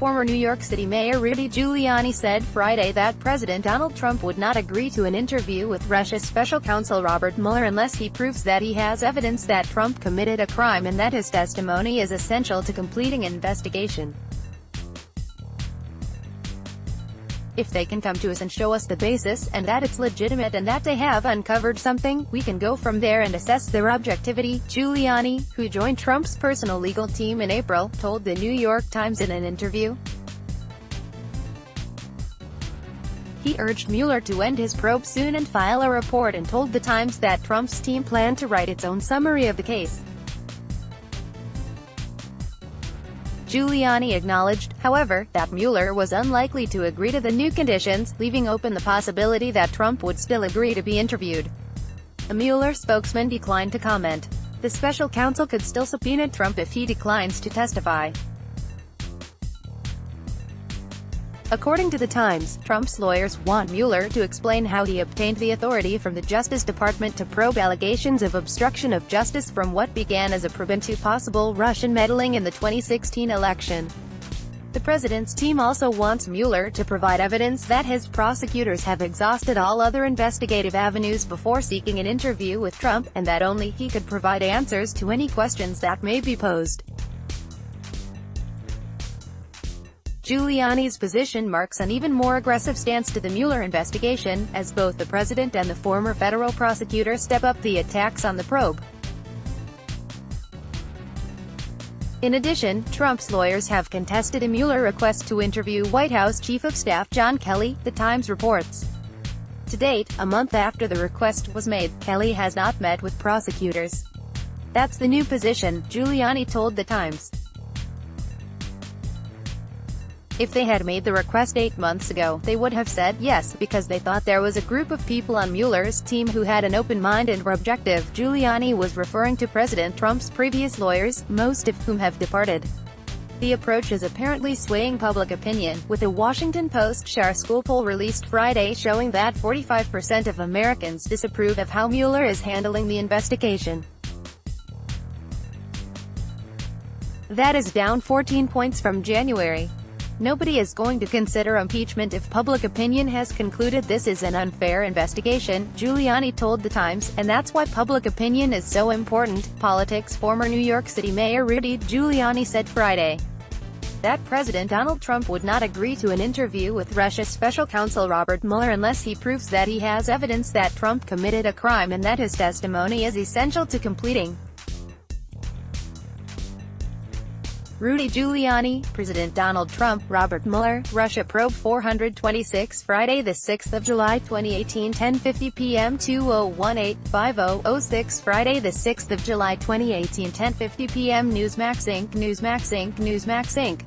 Former New York City Mayor Rudy Giuliani said Friday that President Donald Trump would not agree to an interview with Russia's special counsel Robert Mueller unless he proves that he has evidence that Trump committed a crime and that his testimony is essential to completing an investigation. If they can come to us and show us the basis, and that it's legitimate and that they have uncovered something, we can go from there and assess their objectivity, Giuliani, who joined Trump's personal legal team in April, told the New York Times in an interview. He urged Mueller to end his probe soon and file a report and told the Times that Trump's team planned to write its own summary of the case. Giuliani acknowledged, however, that Mueller was unlikely to agree to the new conditions, leaving open the possibility that Trump would still agree to be interviewed. A Mueller spokesman declined to comment. The special counsel could still subpoena Trump if he declines to testify. According to the Times, Trump's lawyers want Mueller to explain how he obtained the authority from the Justice Department to probe allegations of obstruction of justice from what began as a probe into possible Russian meddling in the 2016 election. The president's team also wants Mueller to provide evidence that his prosecutors have exhausted all other investigative avenues before seeking an interview with Trump, and that only he could provide answers to any questions that may be posed. Giuliani's position marks an even more aggressive stance to the Mueller investigation, as both the president and the former federal prosecutor step up the attacks on the probe. In addition, Trump's lawyers have contested a Mueller request to interview White House Chief of Staff John Kelly, the Times reports. To date, a month after the request was made, Kelly has not met with prosecutors. That's the new position, Giuliani told the Times. If they had made the request 8 months ago, they would have said yes, because they thought there was a group of people on Mueller's team who had an open mind and were objective. Giuliani was referring to President Trump's previous lawyers, most of whom have departed. The approach is apparently swaying public opinion, with a Washington Post Share School poll released Friday showing that 45% of Americans disapprove of how Mueller is handling the investigation. That is down 14 points from January. Nobody is going to consider impeachment if public opinion has concluded this is an unfair investigation, Giuliani told the Times, and that's why public opinion is so important. Politics. Former New York City Mayor Rudy Giuliani said Friday that President Donald Trump would not agree to an interview with Russia's special counsel Robert Mueller unless he proves that he has evidence that Trump committed a crime and that his testimony is essential to completing. Rudy Giuliani, President Donald Trump, Robert Mueller, Russia probe 426 Friday 6 July 2018 10:50 p.m. 2018-50-06 Friday 6 July 2018 10:50 p.m. Newsmax Inc.